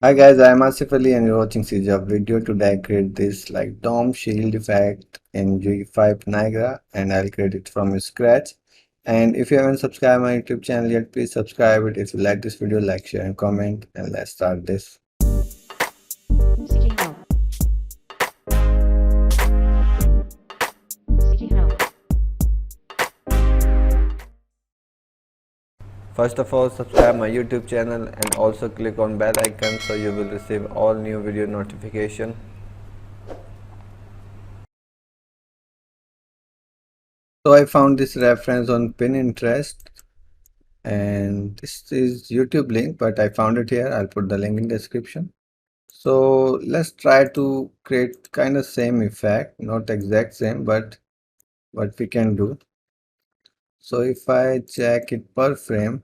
Hi guys, I am Asif Ali and you're watching CGHOW video. Today I create this like dome shield effect in UE5 Niagara and I'll create it from scratch. And if you haven't subscribed my YouTube channel yet, please subscribe it. If you like this video, like, share and comment and let's start this. CGHOW. CGHOW. First of all, subscribe my YouTube channel and also click on bell icon so you will receive all new video notification. So I found this reference on Pinterest and this is YouTube link, but I found it here. I'll put the link in description. So let's try to create kind of same effect, not exact same, but what we can do. So if I check it per frame,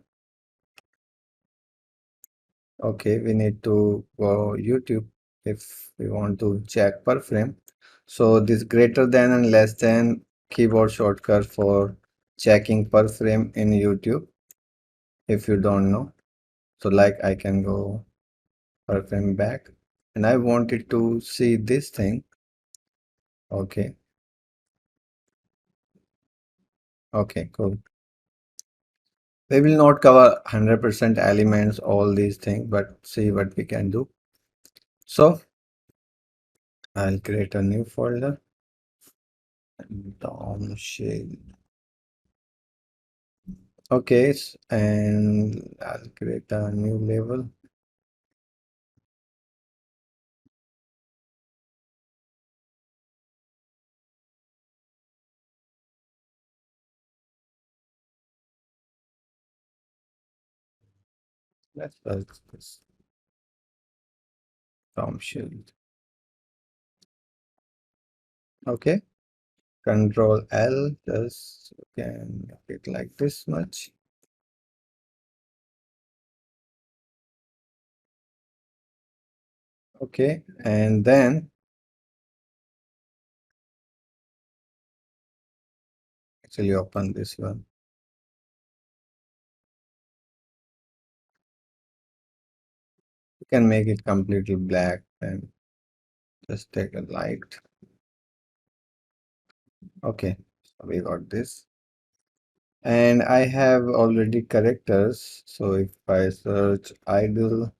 okay, we need to go YouTube if we want to check per frame. So this greater than and less than keyboard shortcut for checking per frame in YouTube, if you don't know. So like I can go per frame back and I wanted to see this thing. Okay, okay, cool. We will not cover 100% elements, all these things, but see what we can do. So I'll create a new folder, DOM shell. Okay, and I'll create a new label. Let's work this DOM shell. Okay, Control L, just can make it like this much. Okay, and then actually open this one. You can make it completely black and just take a light. Okay, so we got this. And I have already characters. So if I search idle,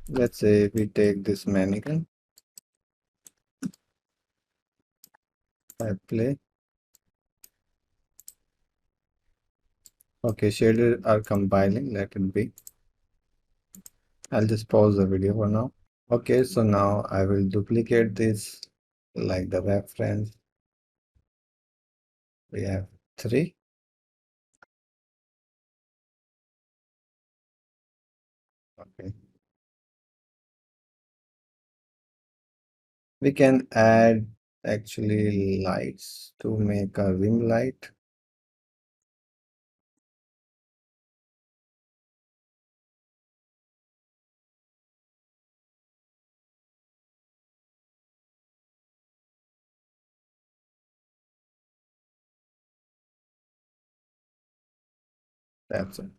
let's say we take this mannequin, I play. Okay, shaders are compiling, let it be. I'll just pause the video for now. Okay, so now I will duplicate this like the reference. We have 3. Okay. We can add actually lights to make a ring light. That's it.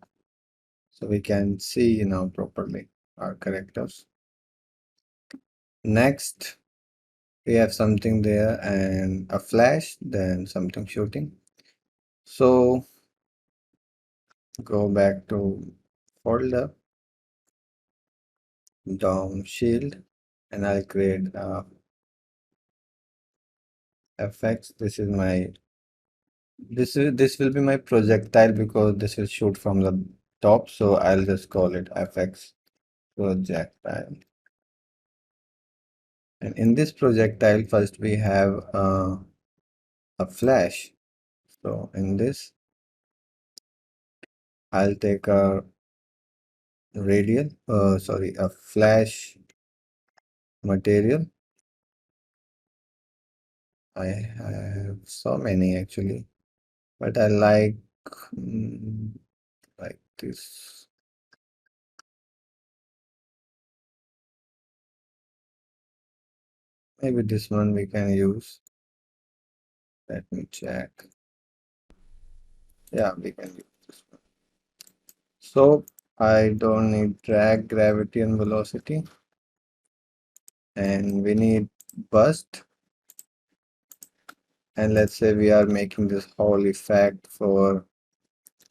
So we can see now properly our characters. Next, we have something there and a flash, then something shooting. So go back to folder, DOM shield, and I'll create effects. This will be my projectile because this will shoot from the top. So I'll just call it FX projectile. And in this projectile, first we have a flash. So in this, I'll take a a flash material. I have so many actually, but I mm, like this. Maybe this one we can use. Let me check. Yeah, we can use this one. So I don't need drag, gravity, and velocity. And we need burst. And let's say we are making this whole effect for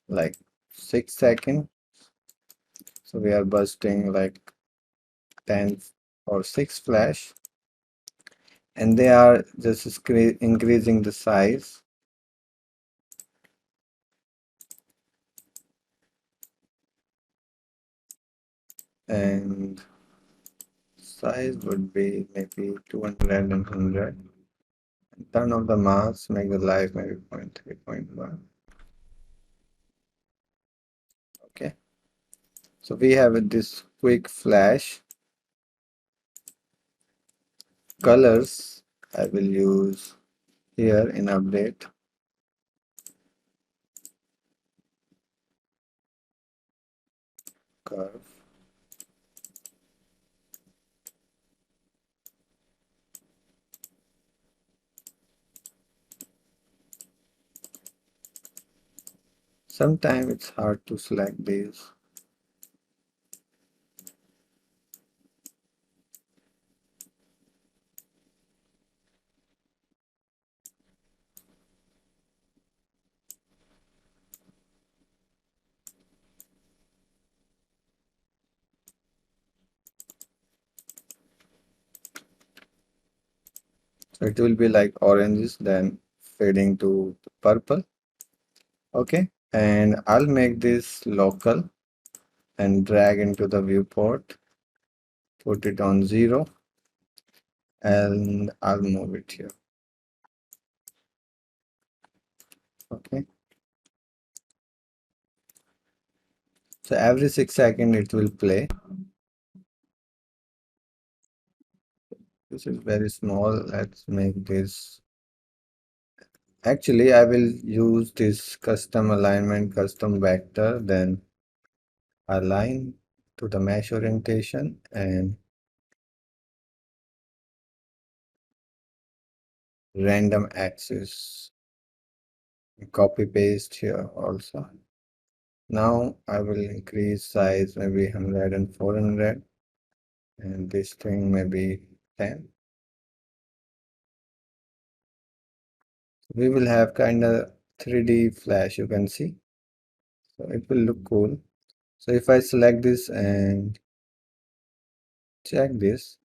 like 6 seconds. So we are bursting like 10 or 6 flash. And they are just increasing the size. And size would be maybe 200 and 100. Turn off the mask, make the light maybe 0.3, 0.1. Okay. So we have this quick flash. Colors I will use here in update. Curve. Sometimes it's hard to select these. So it will be like oranges, then fading to purple. Okay, and I'll make this local and drag into the viewport, put it on 0, and I'll move it here. Okay, so every 6 seconds it will play. This is very small. Let's make this. Actually, I will use this custom alignment, custom vector, then align to the mesh orientation and random axis. Copy paste here also. Now I will increase size maybe 100 and 400, and this thing maybe 10. We will have kind of 3D flash, you can see. So it will look cool. So if I select this and check this,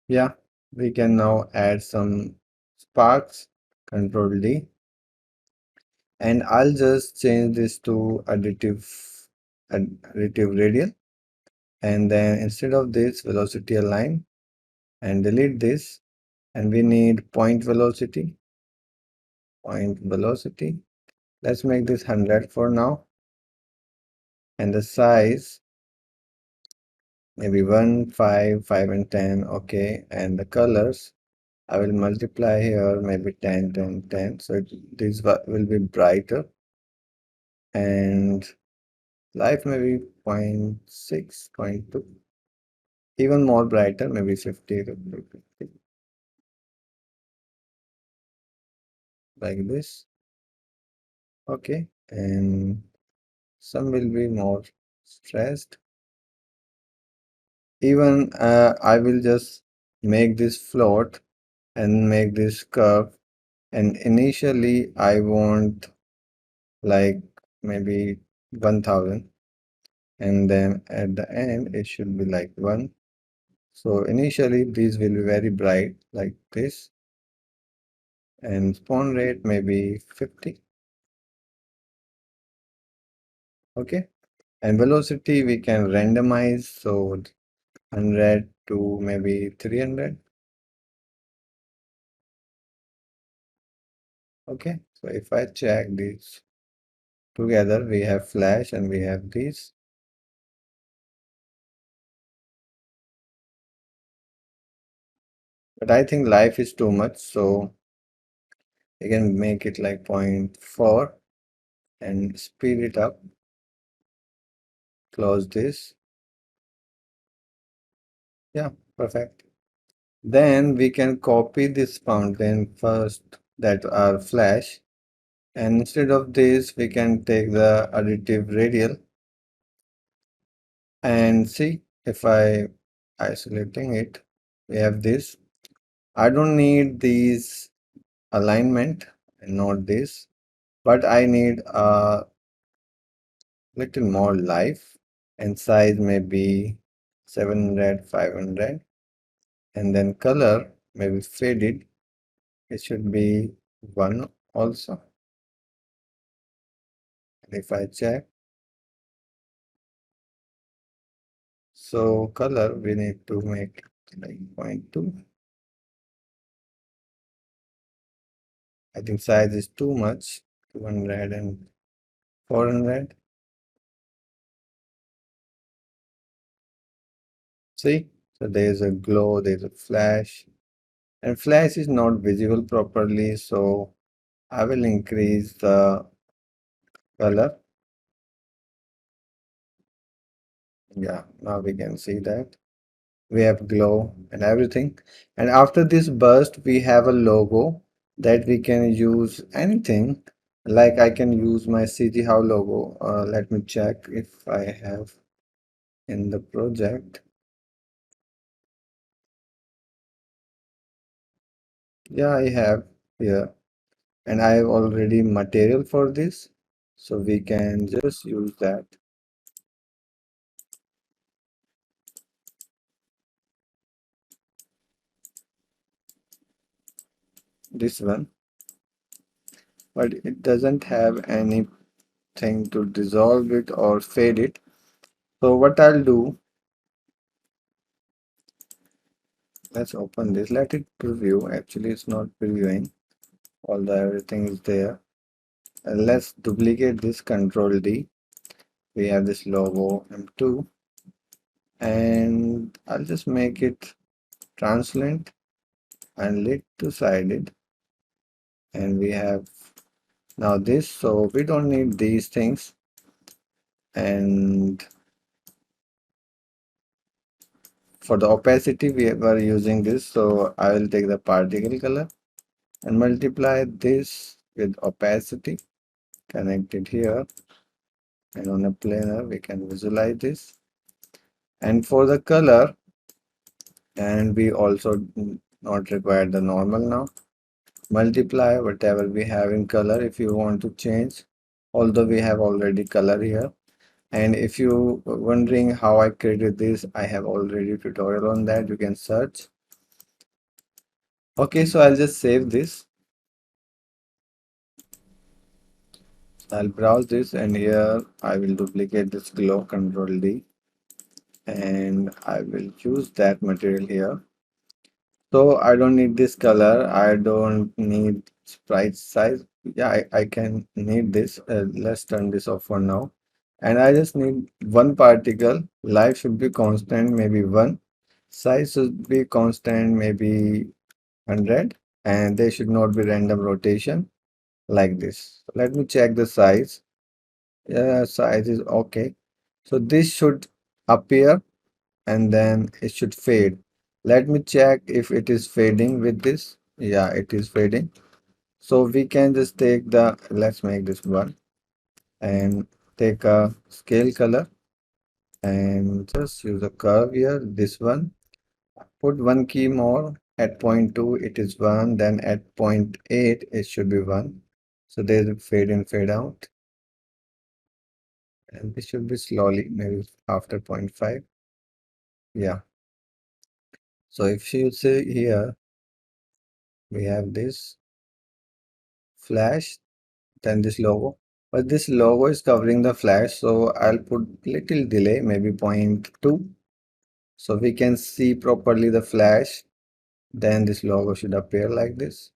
yeah, we can now add some sparks, Control D, and I'll just change this to additive radial, and then instead of this velocity align, and delete this, and we need point velocity. Let's make this 100 for now, and the size maybe 1, 5, 5 and 10. Okay, and the colors I will multiply here maybe 10, 10, 10. So this will be brighter, and life maybe 0.6, 0.2, even more brighter, maybe 50, 50, like this. Okay, and some will be more stressed. Even I will just make this float and make this curve, and initially I want like maybe 1000, and then at the end it should be like 1. So initially these will be very bright like this, and spawn rate maybe 50. Okay, and velocity we can randomize, so 100 to maybe 300. Okay, so if I check these together, we have flash and we have these. But I think life is too much, so we can make it like 0.4 and speed it up. Close this. Yeah, perfect. Then we can copy this fountain first that are flash, and instead of this we can take the additive radial and see if I isolating it, we have this. I don't need these alignment and not this, but I need a little more life and size maybe 700, 500, and then color maybe faded. It should be one also. And if I check, so color we need to make like 0.2. I think size is too much, 200 and 400. See, so there's a glow, there's a flash, and flash is not visible properly, so I will increase the color. Yeah, now we can see that we have glow and everything. And after this burst, we have a logo that we can use anything. Like I can use my CGHOW logo. Let me check if I have in the project. Yeah, I have here. And I have already material for this. So we can just use that. This one. But it doesn't have anything to dissolve it or fade it. So what I'll do, let's open this. Let it preview. Actually, it's not previewing. All the everything is there. And let's duplicate this Control D. We have this logo M2, and I'll just make it translucent and lit two-sided. And we have now this, so we don't need these things. And for the opacity, we were using this, so I will take the particle color and multiply this with opacity, connect it here, and on a planar we can visualize this. And for the color, and we also not require the normal now, multiply whatever we have in color if you want to change, although we have already color here. And if you wondering how I created this, I have already tutorial on that, you can search. Okay, so I'll just save this. I'll browse this, and here I will duplicate this glow, Control D, and I will use that material here. So I don't need this color, I don't need sprite size. Yeah, I can need this. Let's turn this off for now. And I just need one particle. Life should be constant, maybe 1. Size should be constant, maybe 100. And there should not be random rotation like this. Let me check the size. Yeah, size is okay. So this should appear and then it should fade. Let me check if it is fading with this. Yeah, it is fading. So we can just take the, let's make this one and take a scale color and just use a curve here. This one, put one key more. At point 2 it is 1, then at point 8 it should be 1. So there's a fade in, fade out, and this should be slowly, maybe after point 0.5. Yeah. So if you see here, we have this flash, then this logo. But this logo is covering the flash, so I'll put little delay, maybe 0.2. So we can see properly the flash. Then this logo should appear like this.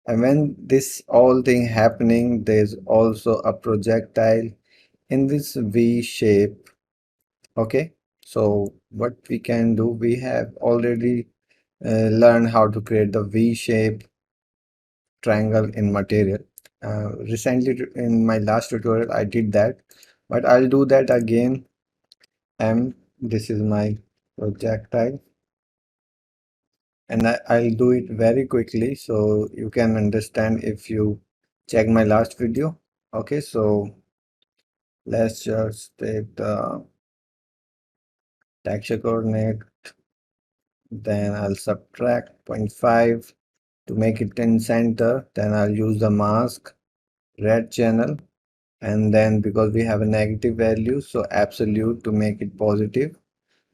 And when this all thing happening, there's also a projectile in this V shape. Okay. So what we can do, we have already learned how to create the V shape triangle in material. Recently in my last tutorial I did that, but I'll do that again. And this is my projectile, and I'll do it very quickly so you can understand if you check my last video. Okay, so let's just take the texture coordinate, then I'll subtract 0.5 to make it in center, then I'll use the mask red channel, and then because we have a negative value, so absolute to make it positive.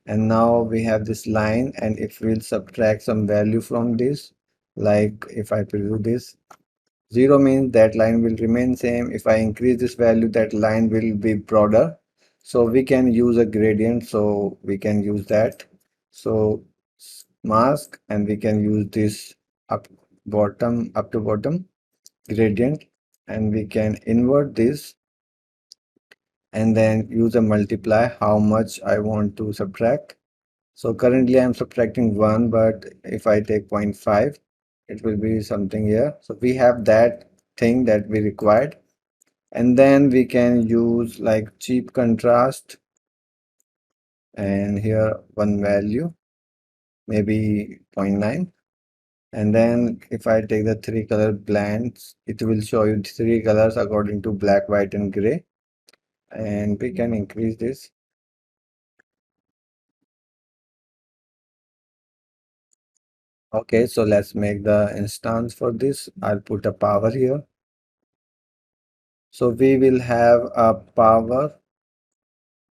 And now we have this line, and if we'll subtract some value from this, like if I preview this, 0 means that line will remain same. If I increase this value, that line will be broader. So we can use a gradient, so we can use that. So mask, and we can use this up to bottom gradient, and we can invert this and then use a multiply how much I want to subtract. So currently I'm subtracting 1, but if I take 0.5, it will be something here. So we have that thing that we required. And then we can use like cheap contrast, and here one value, maybe 0.9. And then if I take the 3 color blends, it will show you 3 colors according to black, white, and gray. And we can increase this. Okay, so let's make the instance for this. I'll put a power here. So we will have a power,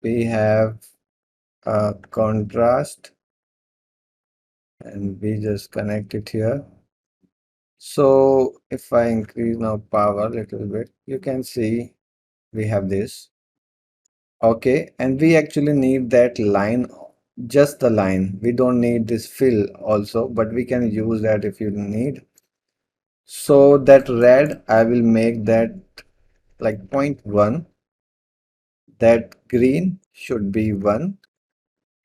we have a contrast, and we just connect it here. So if I increase now power a little bit, you can see we have this. Okay, and we actually need that line, just the line. We don't need this fill also, but we can use that if you need. So that red, I will make that like 0.1. That green should be 1,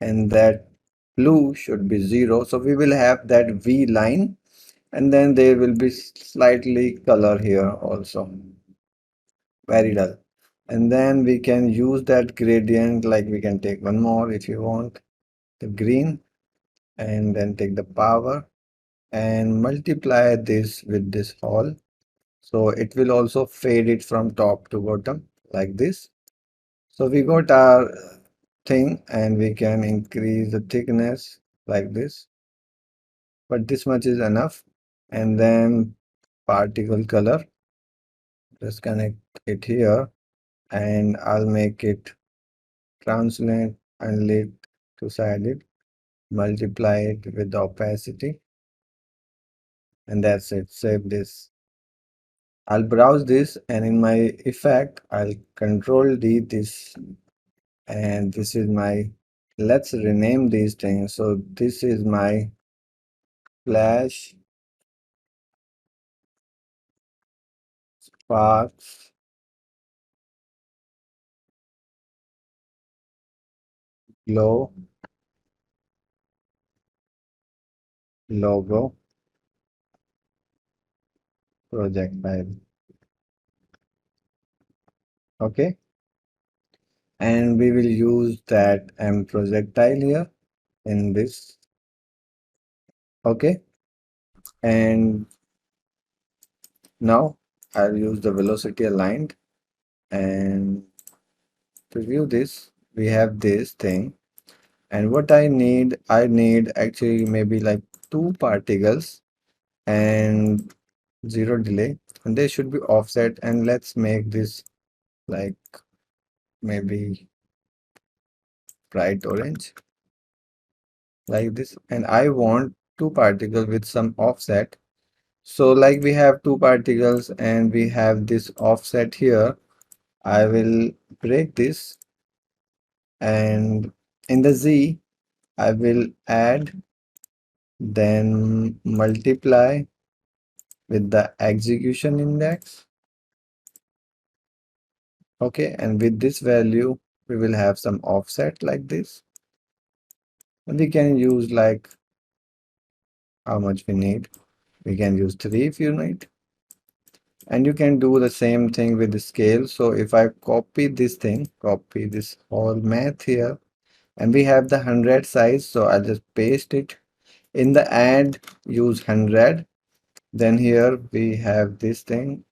and that blue should be 0. So we will have that V line, and then there will be slightly color here also, very dull. And then we can use that gradient, like we can take one more if you want, the green, and then take the power and multiply this with this all. So it will also fade it from top to bottom like this. So we got our thing, and we can increase the thickness like this, but this much is enough. And then particle color, just connect it here, and I'll make it translucent and lit two-sided, multiply it with the opacity, and that's it. Save this. I'll browse this, and in my effect I'll control D this, and this is my, let's rename these things. So this is my flash sparks glow logo projectile. Okay, and we will use that projectile here in this. Okay, and now I'll use the velocity aligned, and to view this we have this thing. And what I need actually maybe like 2 particles and 0 delay, and they should be offset. And let's make this like maybe bright orange like this. And I want 2 particles with some offset. So like we have 2 particles and we have this offset here. I will break this, and in the Z I will add, then multiply with the execution index. Okay, and with this value we will have some offset like this. And we can use like how much we need. We can use 3 if you need. And you can do the same thing with the scale. So if I copy this thing, copy this whole math here, and we have the 100 size, so I'll just paste it. In the add, use 100. Then here we have this thing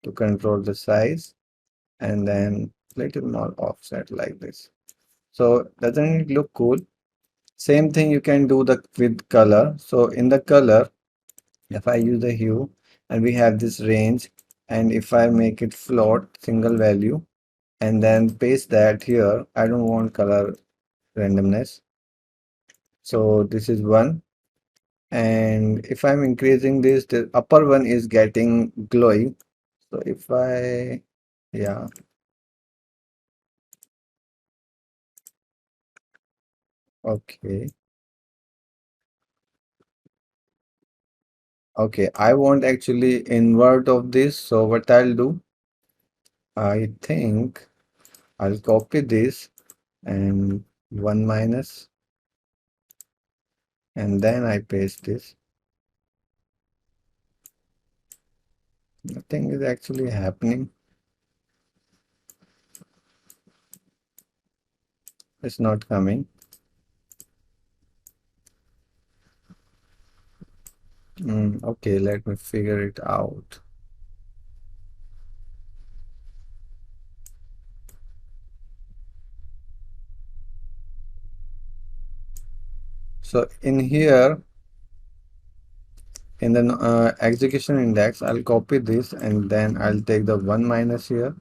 to control the size, and then little more offset like this. So doesn't it look cool? Same thing you can do the with color. So in the color, if I use the hue and we have this range, and if I make it float single value and then paste that here, I don't want color randomness. So this is one. And if I'm increasing this, the upper one is getting glowy. So if I, yeah, okay. Okay, I want actually invert of this. So what I'll do, I think I'll copy this and 1 minus, and then I paste this. Nothing is actually happening. It's not coming. Okay, let me figure it out. So in here, in the execution index, I'll copy this and then I'll take the 1 minus here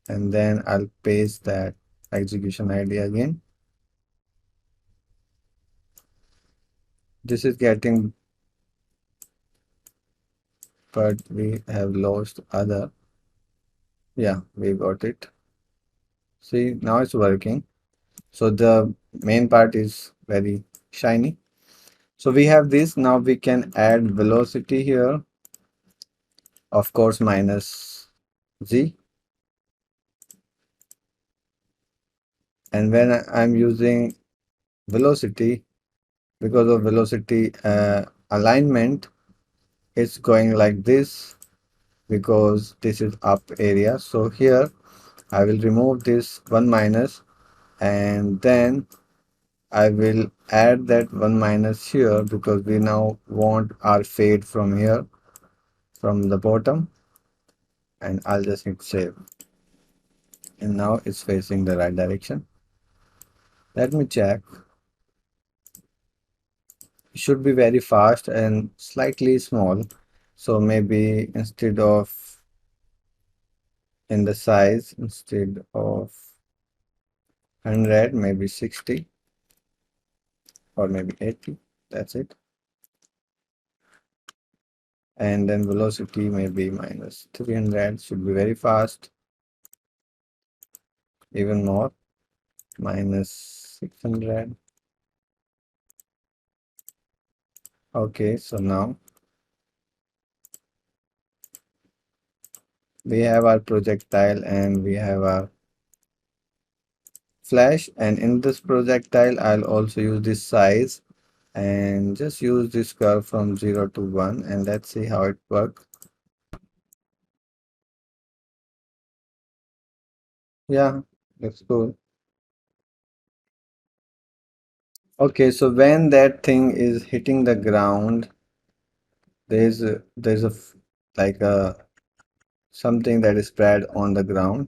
and then I'll paste that execution ID again. This is getting, but we have lost other. Yeah, we got it. See, now it's working. So the main part is very shiny. So we have this. Now we can add velocity here, of course, minus z. And when I'm using velocity, because of velocity alignment, it's going like this because this is up area. So here I will remove this 1 minus and then I will add that 1 minus here because we now want our fade from here, from the bottom, and I'll just hit save. And now it's facing the right direction. Let me check. It should be very fast and slightly small. So maybe instead of in the size, instead of 100, maybe 60 or maybe 80. That's it. And then velocity maybe minus 300, should be very fast. Even more, minus 600. Okay, so now we have our projectile and we have our flash, and in this projectile I'll also use this size and just use this curve from 0 to 1 and let's see how it works. Yeah, looks cool. Okay, so when that thing is hitting the ground, there's like a something that is spread on the ground,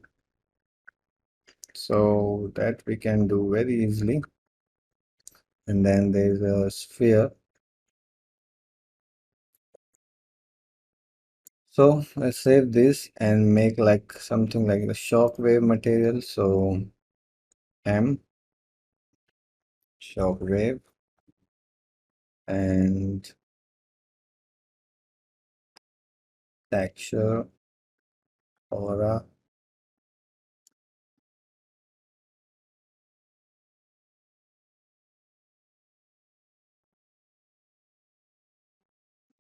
so that we can do very easily. And then there's a sphere. So let's save this and make like something like the shockwave material. So M shockwave and texture aura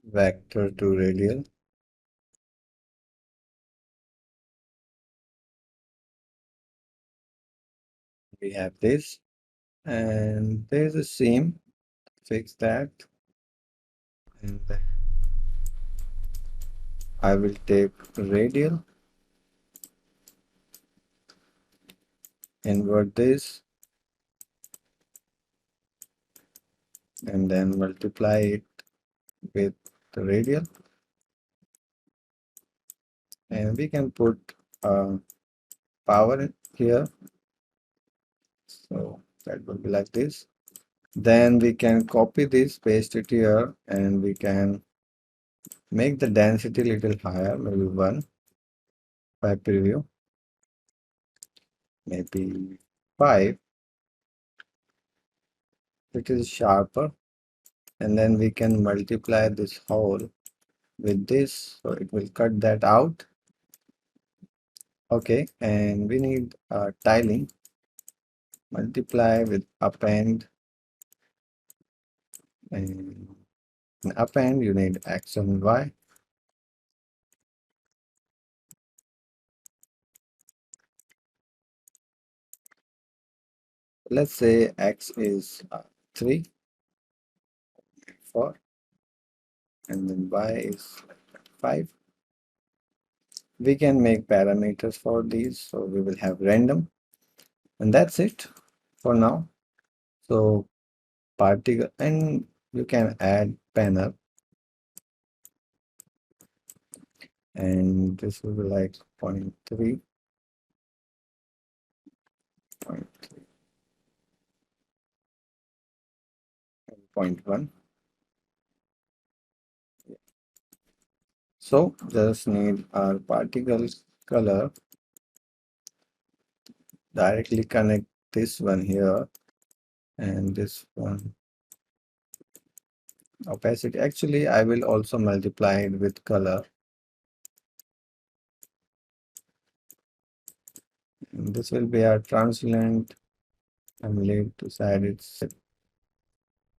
vector to radial. We have this and there's a seam. Fix that. And then I will take radial invert this and then multiply it with the radial, and we can put power in here, so that will be like this. Then we can copy this, paste it here, and we can make the density little higher, maybe 1 by preview, maybe 5, it is sharper, and then we can multiply this hole with this, so it will cut that out. Okay, and we need tiling, multiply with append, and in append you need x and y. Let's say x is 3, 4, and then y is 5. We can make parameters for these, so we will have random, and that's it for now. So particle, and you can add panel, and this will be like 0.3, 0.1. So just need our particle color, directly connect this one here and this one opacity. Actually, I will also multiply it with color. And this will be our translucent, and leave to side it.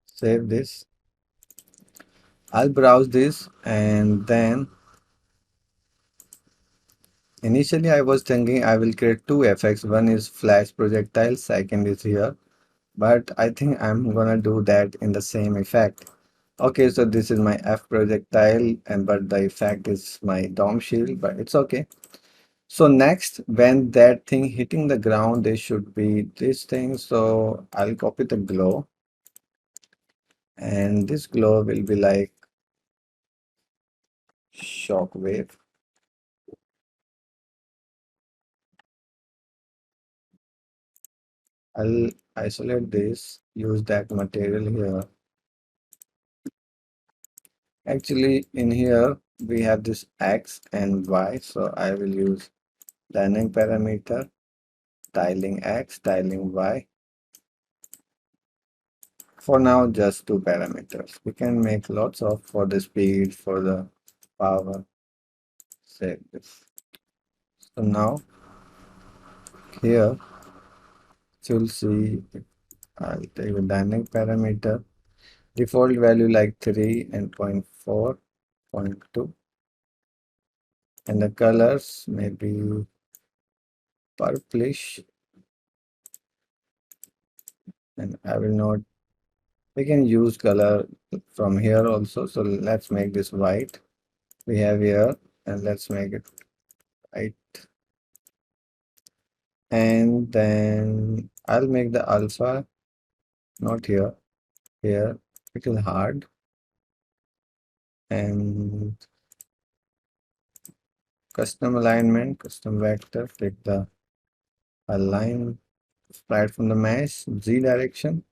Save this. I'll browse this, and then initially I was thinking I will create two effects. One is flash projectile, second is here. But I think I'm gonna do that in the same effect. Okay, so this is my F projectile, and but the effect is my dome shield, but it's okay. So next, when that thing hitting the ground, there should be this thing. So I'll copy the glow, and this glow will be like shockwave. I'll isolate this, use that material here. Actually, in here we have this X and Y, so I will use dynamic parameter, tiling X, tiling Y. For now, just two parameters. We can make lots of for the speed, for the power. Save this. So now here you'll see I'll take a dynamic parameter, default value like 3 and 0.4, 0.2, and the colors maybe purplish, and I will not, we can use color from here also. So let's make this white. We have here, and let's make it white. And then I'll make the alpha not here, here, little hard, and custom alignment, custom vector, take the align right from the mesh, Z direction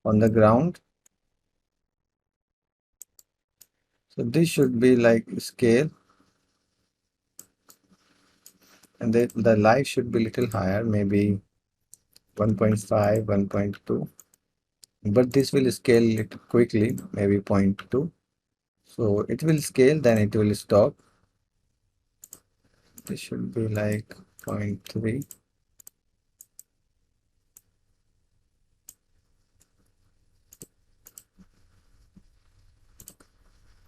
on the ground. So this should be like scale, and the light should be little higher, maybe 1.5, 1.2. But this will scale it quickly, maybe 0.2. So it will scale, then it will stop. This should be like 0.3.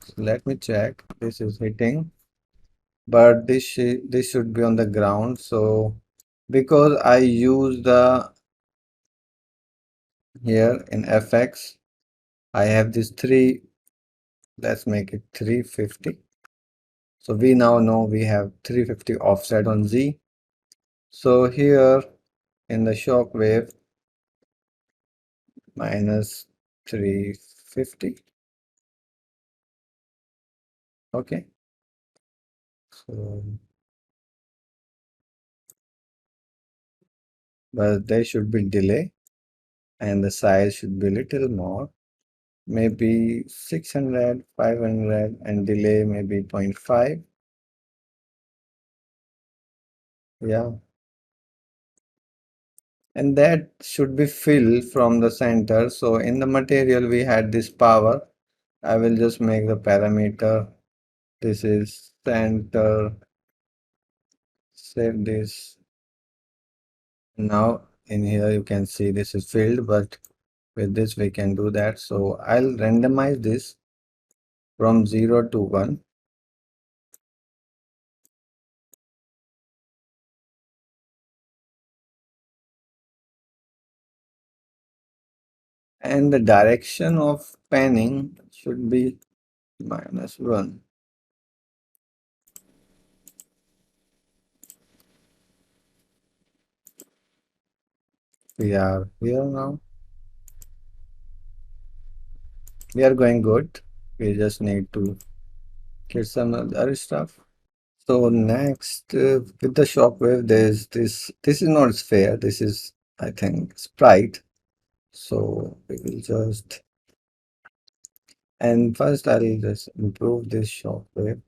So let me check. This is hitting, but this should be on the ground. So because I use the here in FX, I have this 3. Let's make it 350. So we now know we have 350 offset on Z. So here in the shockwave minus 350. Okay, so but there should be delay and the size should be little more, maybe 600, 500, and delay maybe zero point 0.5. Yeah, and that should be filled from the center. So in the material we had this power. I will just make the parameter. This is center. Save this. Now in here you can see this is filled, but with this we can do that. So I'll randomize this from 0 to 1. And the direction of panning should be -1. We are here now. We are going good. We just need to get some other stuff. So next, with the shockwave, there's this. This is not sphere. This is, I think, sprite. So we will just, and first I'll just improve this shockwave.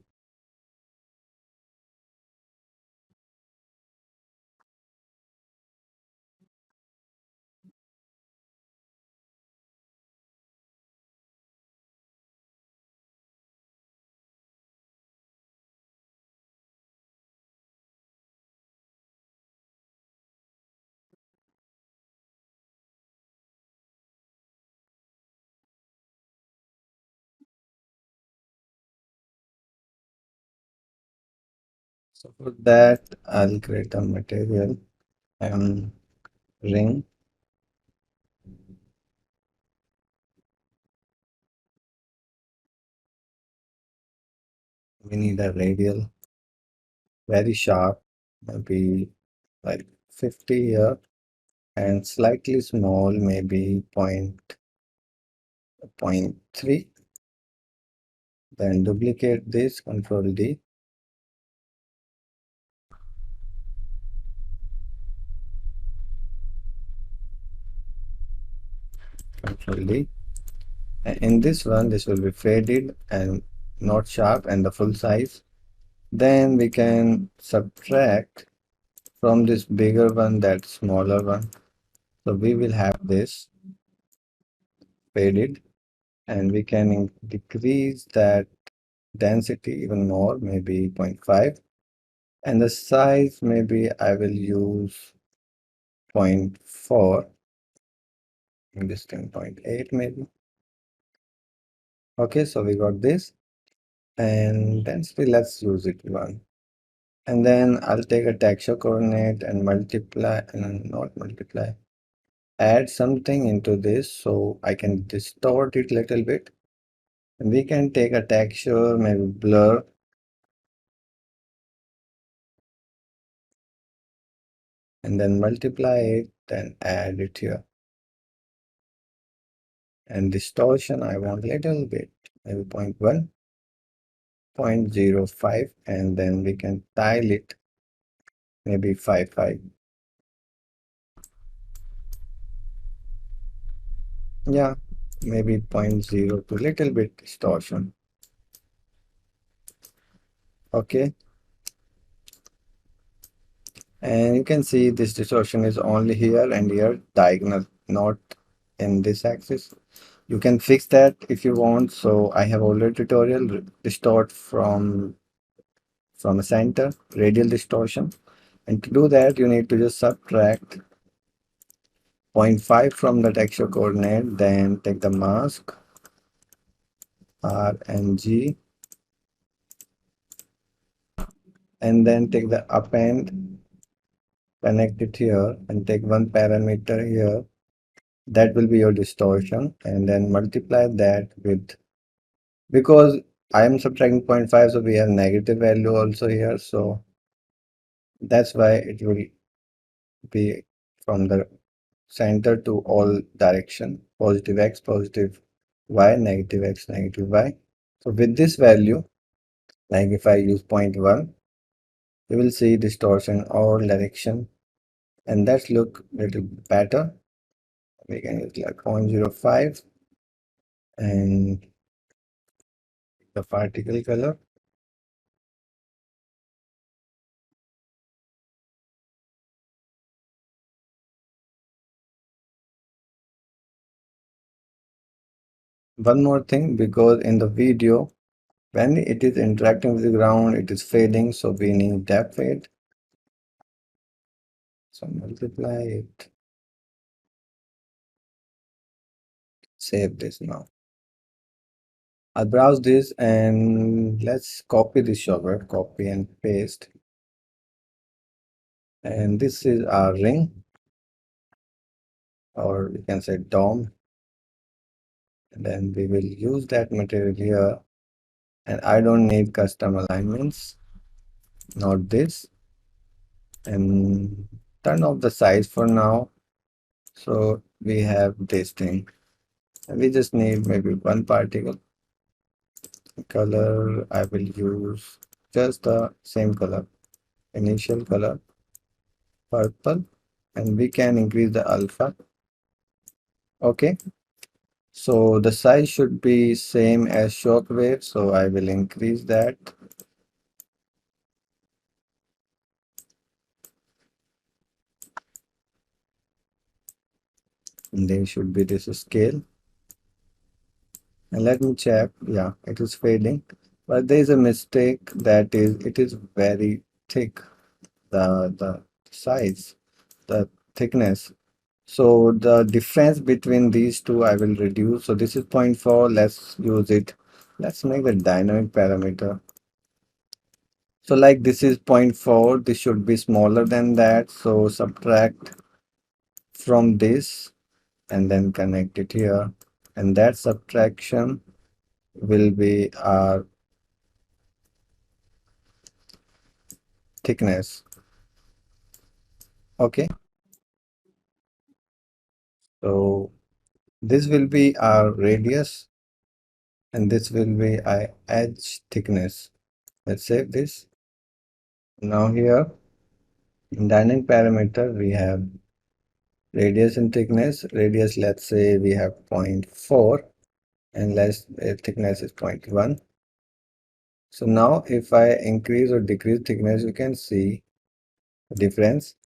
So for that, I'll create a material and ring. We need a radial, very sharp, maybe like 50 here, and slightly small, maybe point 0.3. Then duplicate this, Control D, Control D. And in this one, this will be faded and not sharp and the full size. Then we can subtract from this bigger one that smaller one. So we will have this faded, and we can decrease that density even more, maybe zero point 0.5. And the size, maybe I will use zero point 0.4, in this thing 0.8 maybe. Okay, so we got this. And density, let's use it 1. And then I'll take a texture coordinate and multiply, and not multiply, add something into this so I can distort it a little bit. And we can take a texture, maybe blur, and then multiply it and add it here. And distortion, I want a little bit, maybe 0.1, 0.05, and then we can tile it, maybe 5.5. Yeah, maybe 0.02, little bit distortion. Okay. And you can see this distortion is only here and here, diagonal, not in this axis. You can fix that if you want. So I have already tutorial distort from a center, radial distortion. And to do that, you need to just subtract 0.5 from the texture coordinate, then take the mask, R and G, and then take the append, connect it here, and take one parameter here. That will be your distortion, and then multiply that with, because I am subtracting 0.5, so we have negative value also here, so that's why it will be from the center to all direction, positive x, positive y, negative x, negative y. So with this value, like if I use 0.1, you will see distortion all direction, and that look little better. We can use like 0.05 and the particle color. One more thing, because in the video, when it is interacting with the ground, it is fading, so we need depth fade. So multiply it. Save this now. I'll browse this and let's copy this shockwave, copy and paste. And this is our ring, or you can say dome. And then we will use that material here. And I don't need custom alignments, not this. And turn off the size for now. So we have this thing. And we just need maybe one particle. Color, I will use just the same color, initial color, purple, and we can increase the alpha. Okay, so the size should be same as shockwave, so I will increase that. And there should be this scale. And let me check. Yeah, it is fading, but there is a mistake, that is it is very thick, the size, the thickness. So the difference between these two I will reduce. So this is 0.4. Let's use it. Let's make the dynamic parameter. So like this is 0.4. This should be smaller than that. So subtract from this and then connect it here. And that subtraction will be our thickness. Okay. So this will be our radius and this will be our edge thickness. Let's save this. Now here in dynamic parameter we have radius and thickness. Radius, let's say we have 0.4 and less thickness is 0.1. So now if I increase or decrease thickness, you can see the difference.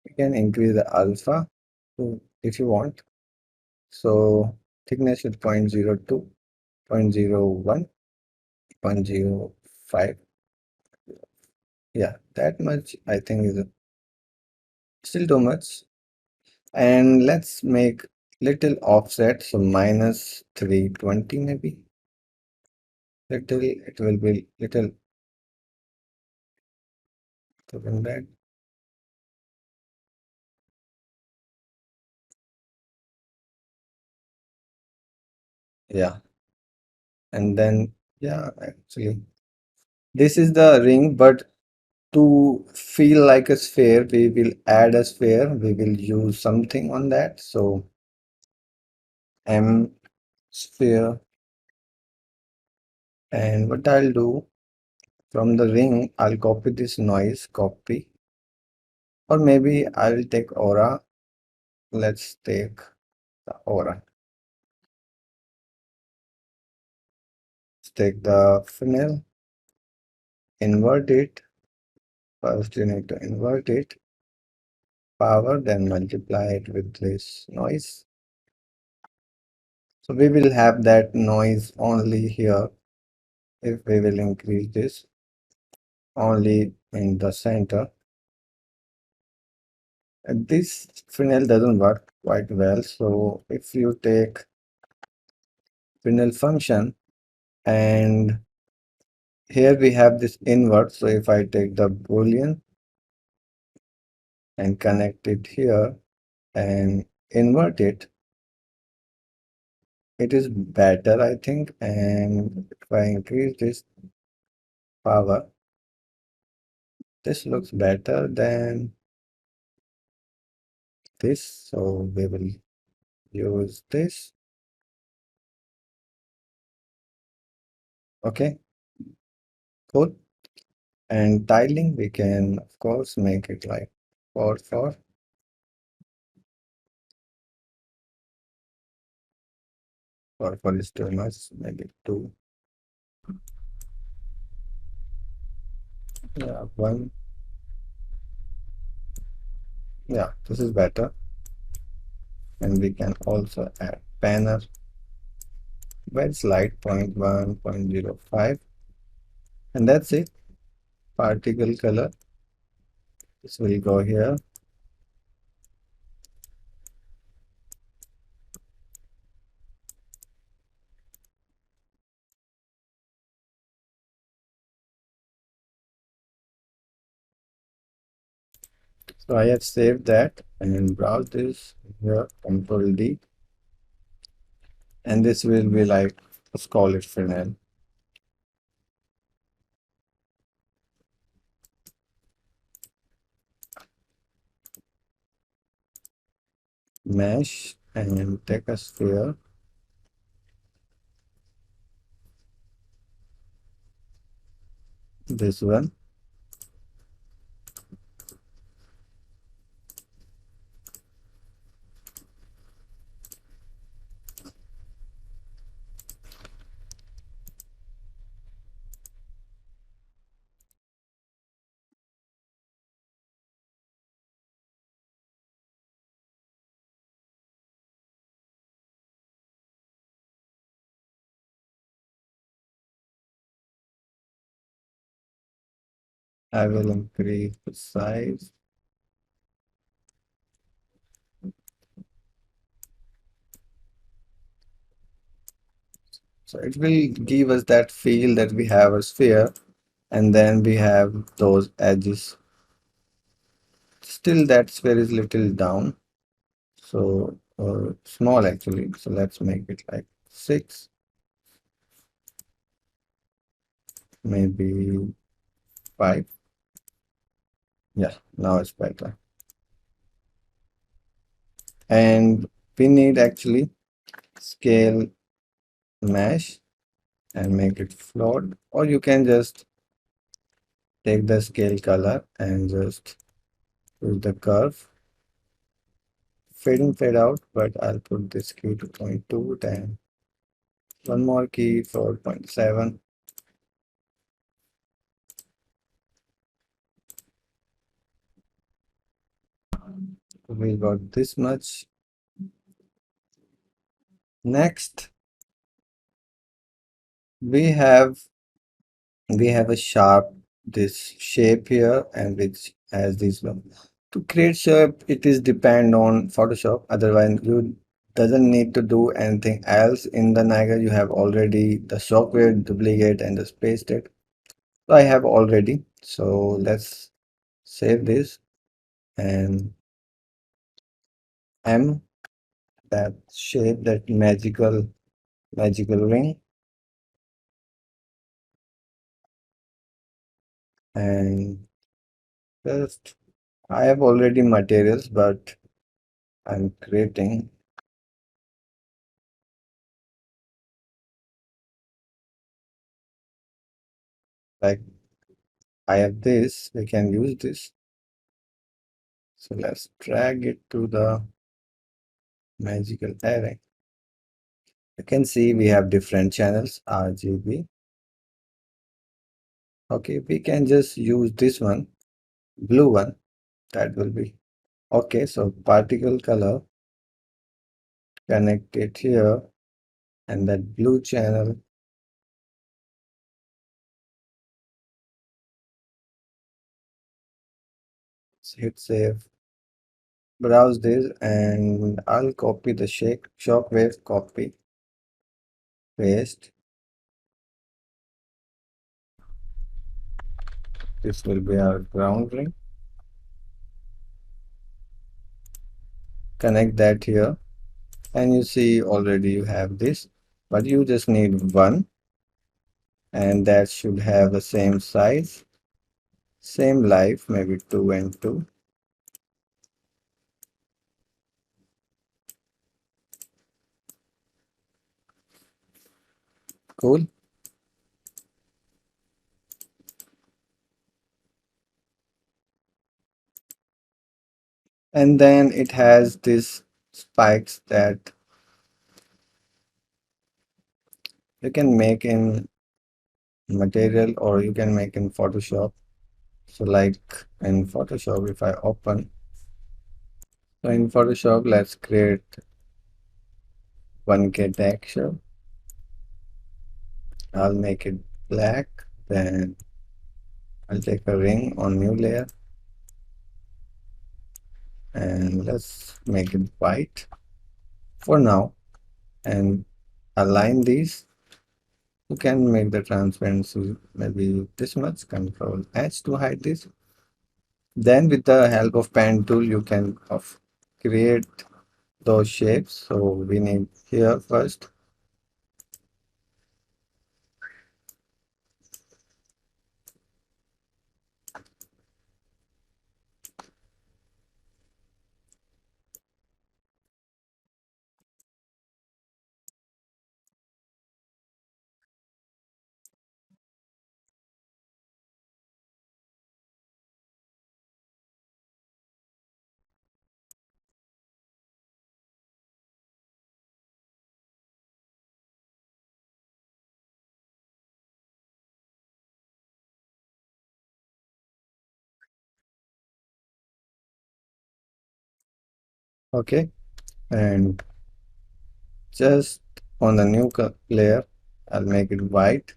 You can increase the alpha if you want. So thickness is 0.02, 0.01, 0.05. Yeah, that much I think is still too much. And let's make little offset, so minus 320 maybe. Little, it will be little than that. Yeah, and then yeah, actually this is the ring, but to feel like a sphere, we will add a sphere. We will use something on that. So M sphere, and what I'll do from the ring, I'll copy this noise, copy, or maybe I'll take aura. Let's take the aura. Let's take the Fresnel, invert it. First, you need to invert it, power, then multiply it with this noise. So we will have that noise only here if we will increase this only in the center. And this Fresnel doesn't work quite well. So if you take Fresnel function and here we have this invert. So if I take the Boolean and connect it here and invert it, it is better, I think. And if I increase this power, this looks better than this. So we will use this. Okay, cool. And tiling, we can of course make it like 4 4 is too much, maybe 2. Yeah, 1. Yeah, this is better. And we can also add banner, very slight 0.1, 0.05. And that's it. Particle color. This will go here. So I have saved that and browse this here, Control D. And this will be like, let's call it Fresnel. Mesh and take a sphere. This one. I will increase the size. So it will give us that feel that we have a sphere and then we have those edges. Still that sphere is little down. So small actually. So let's make it like 6, maybe 5. Yeah, now it's better. And we need actually scale mesh and make it float, or you can just take the scale color and just use the curve, fade in, fade out, but I'll put this key to 0.2, then one more key for 0.7. We got this much. Next, we have a sharp this shape here, and which has this one. To create shape, it is depend on Photoshop. Otherwise, you doesn't need to do anything else in the Niagara. You have already the Shockwave duplicate and just paste it. So I have already. So let's save this and M, that shape, that magical ring, and just I have already materials, but I'm creating like I have this. We can use this. So let's drag it to the magical array. You can see we have different channels, RGB. Okay, we can just use this one, blue one. That will be okay. So particle color, connect it here, and that blue channel. Hit save. Browse this, and I'll copy the shockwave, copy, paste. This will be our ground ring. Connect that here, and you see already you have this, but you just need one, and that should have the same size, same life, maybe 2 and 2. Cool. And then it has these spikes that you can make in material or you can make in Photoshop. So like in Photoshop, if I open, so in Photoshop, let's create 1K texture. I'll make it black. Then I'll take a ring on new layer and let's make it white for now and align these. You can make the transparency maybe this much, Control H to hide this. Then with the help of pen tool, you can create those shapes. So we need here first. Okay. And just on the new layer, I'll make it white.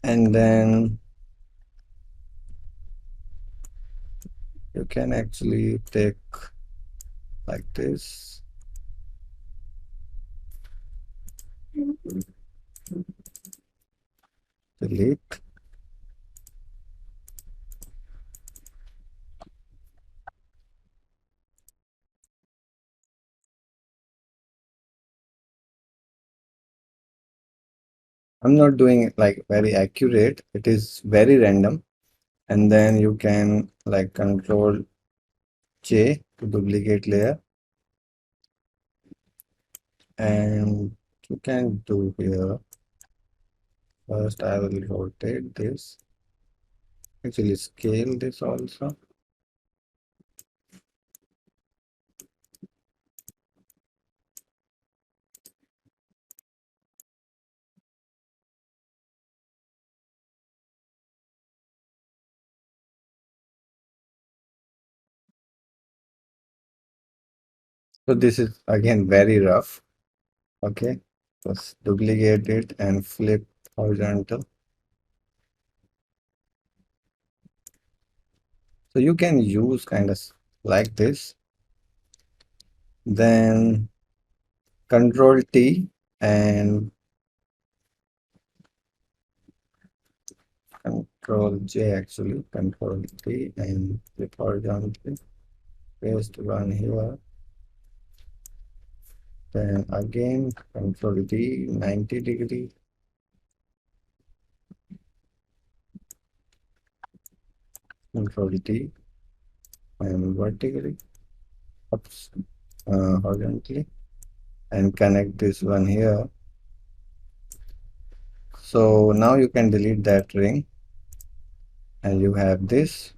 And then you can actually take like this. Delete. I'm not doing it like very accurate. It is very random. And then you can like Control J to duplicate layer. And you can do here. First, I will rotate this. Actually, scale this also. So this is again very rough. Okay. Just duplicate it and flip horizontal. So you can use kind of like this. Then Control T and Control J actually. Control T and flip horizontally. Paste one here. Then again Control D 90 degree. Control D and vertically. Oops, horizontally. And connect this one here. So now you can delete that ring and you have this.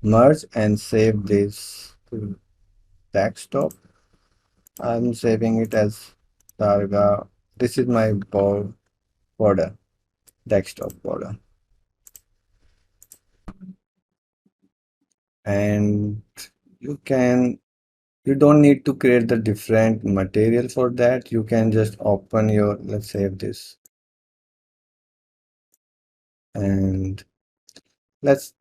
Merge and save this to desktop. I'm saving it as Targa. This is my border, desktop border. And you can, you don't need to create the different material for that. You can just open your, let's save this. And let's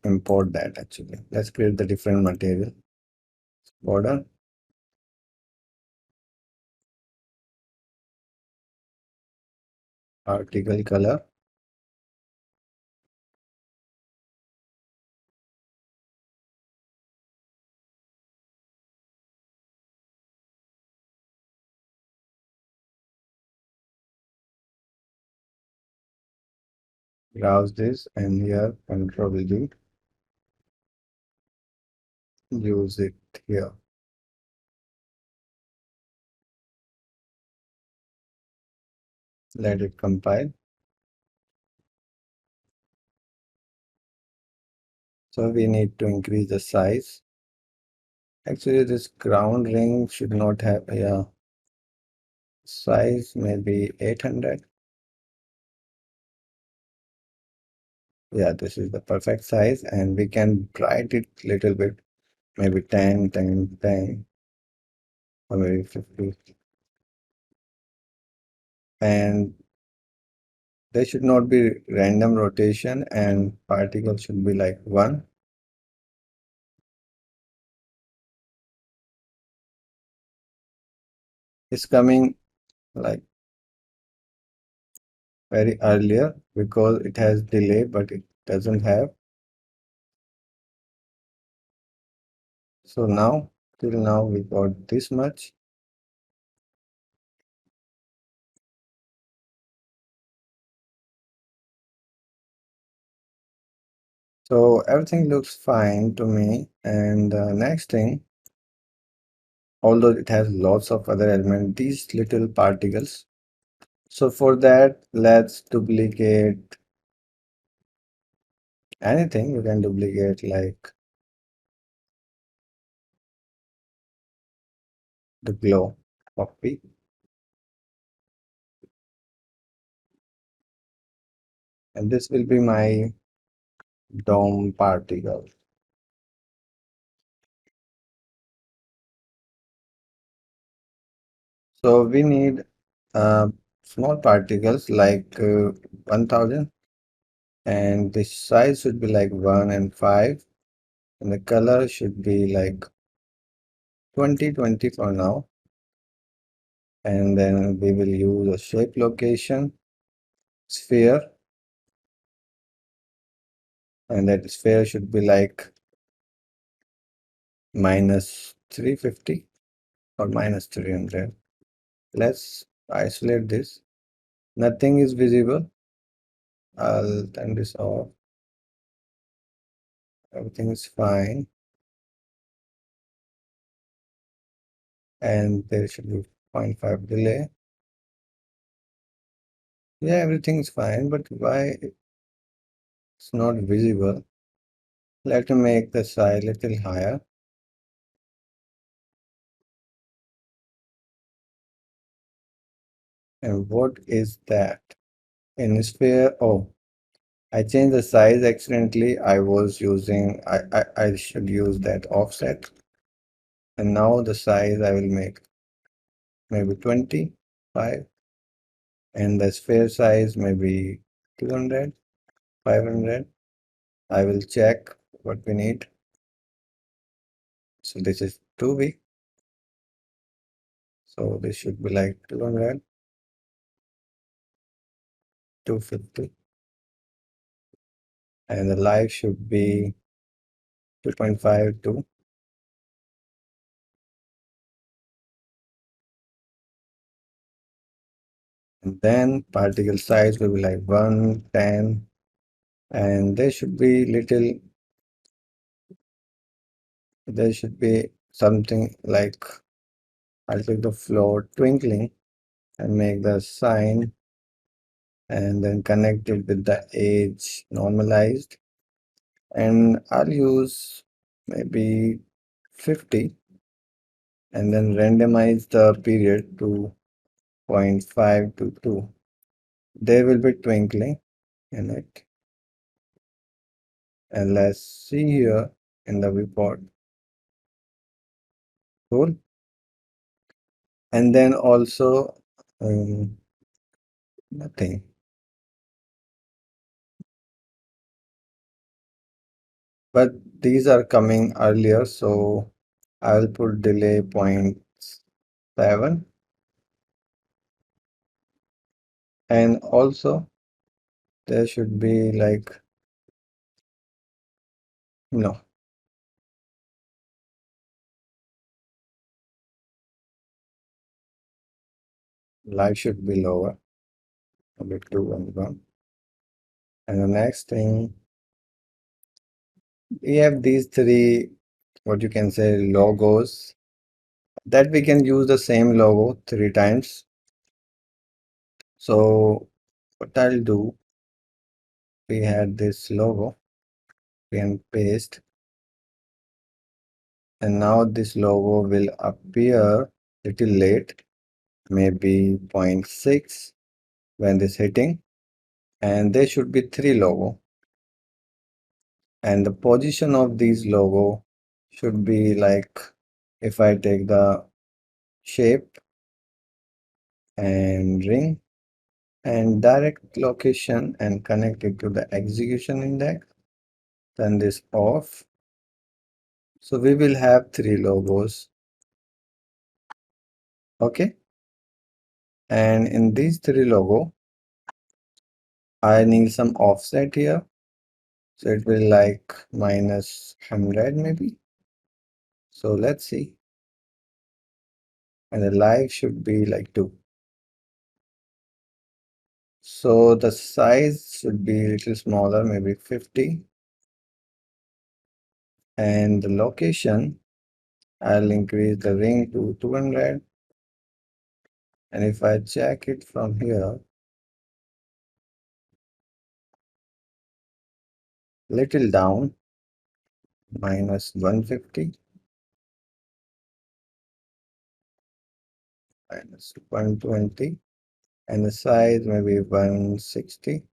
import that actually. Let's create the different material. Border. Article color. Browse this and here Control D. Use it here. Let it compile. So we need to increase the size. Actually, this ground ring should not have, yeah, size maybe 800. Yeah, this is the perfect size, and we can brighten it little bit, maybe 10, 10, 10, or maybe 50. And there should not be random rotation, and particle should be like 1. It's coming like very earlier because it has delay, but it doesn't have. So now, till now, we got this much. So everything looks fine to me. And next thing, although it has lots of other elements, these little particles. So for that, let's duplicate anything. You can duplicate like the glow copy. And this will be my dome particle. So we need uh, small particles like 1000, and the size should be like 1 and 5, and the color should be like 2020 for now. And then we will use a shape location sphere, and that sphere should be like minus 350 or minus 300. Let's isolate this. Nothing is visible. I'll turn this off. Everything is fine. And there should be 0.5 delay. Yeah, everything is fine, but why it's not visible? Let me make the size a little higher. And what is that? In sphere, oh, I changed the size accidentally. I was using, I should use that offset. And now the size I will make maybe 25. And the sphere size maybe 200, 500. I will check what we need. So this is too big. So this should be like 200, 250. And the life should be 2.5 to. And then particle size will be like 1, 10. And there should be something like, I'll take the floor twinkling and make the sign, and then connect it with the edge normalized. And I'll use maybe 50, and then randomize the period to 0.5 to 2. There will be twinkling in it. And let's see here in the report. Cool. And then also nothing. But these are coming earlier, so I'll put delay 0.7. And also there should be like, no, light should be lower, a bit 2 and 1. And the next thing, we have these three, what you can say, logos, that we can use the same logo 3 times. So what I'll do, we had this logo, we can paste, and now this logo will appear little late, maybe 0.6 when this hitting, and there should be three logo, and the position of these logo should be like, if I take the shape and ring and direct location and connect it to the execution index, turn this off. So we will have three logos. Okay. And in these three logo, I need some offset here. So it will like -100 maybe. So let's see. And the live should be like 2. So the size should be a little smaller, maybe 50. And the location, I'll increase the ring to 200. And if I check it from here, little down, -150, -120, and the size maybe 160.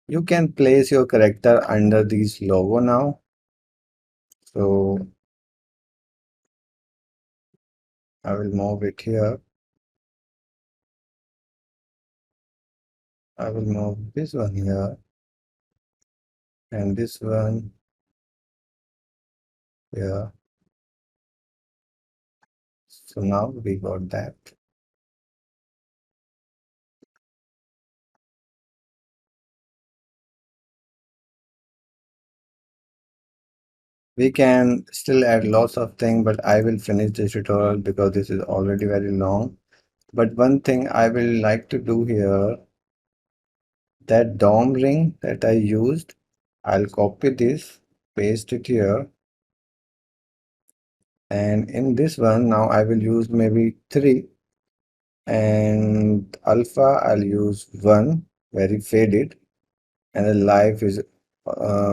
You can place your character under these logo now. So I will move it here. I will move this one here and this one here. So now we got that. We can still add lots of things, but I will finish this tutorial because this is already very long. But one thing I will like to do here, that DOM ring that I used, I'll copy this, paste it here. And in this one, now I will use maybe 3. And alpha, I'll use 1, very faded. And the life is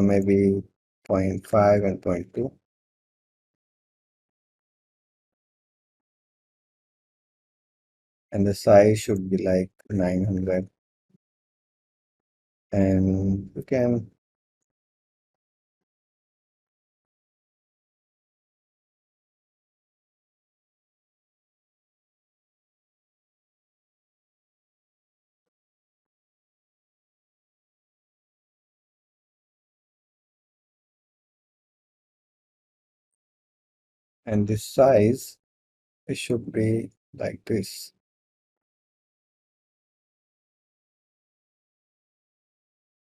maybe 0.5 and 0.2. And the size should be like 900. And you can and this size, it should be like this.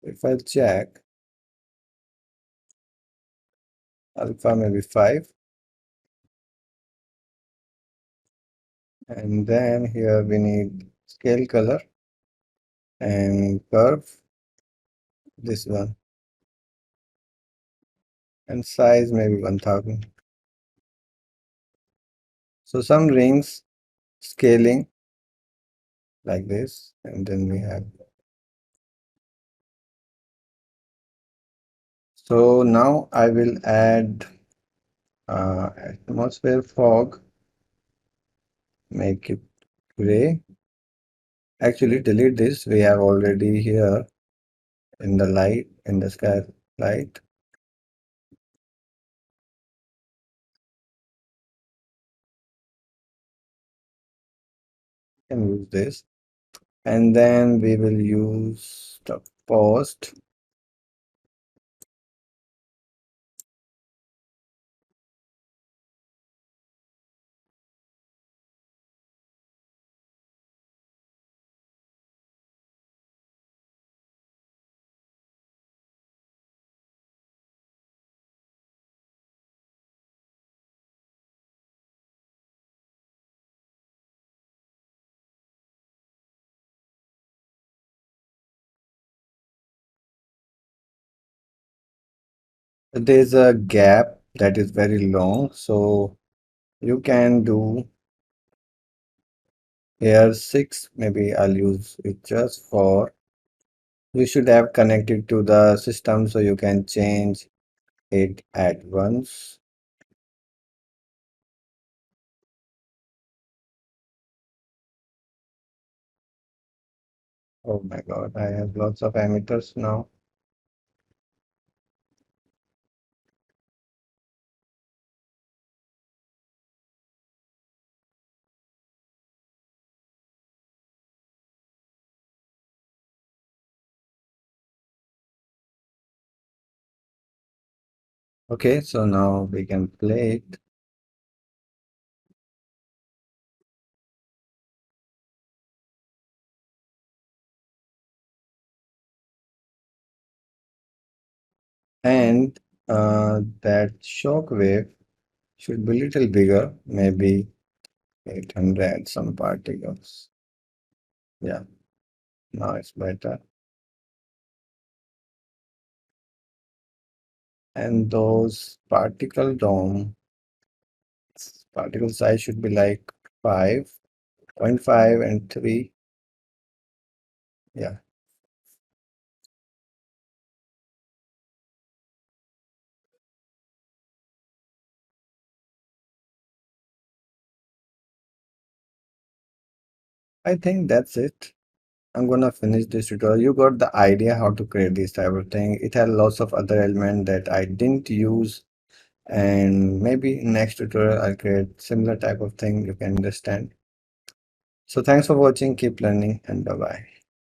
If I check, alpha maybe 5. And then here we need scale color and curve, this one. And size maybe 1000. So some rings scaling like this, and then we have. So now I will add atmosphere fog, make it gray. Actually, delete this. We have already here in the light, in the sky light. Can use this, and then we will use the post. There's a gap that is very long, so You can do here 6, maybe I'll use it just for, you should have connected to the system so you can change it at once. Oh my God, I have lots of emitters now. Okay, so now we can play it. And that shockwave should be little bigger, maybe 800 some particles. Yeah, now it's better. And those particle size should be like 5.5 and 3. Yeah, I think that's it. I'm gonna finish this tutorial. You got the idea how to create this type of thing. It had lots of other elements that I didn't use, and maybe next tutorial I'll create similar type of thing you can understand. So thanks for watching, keep learning, and bye bye.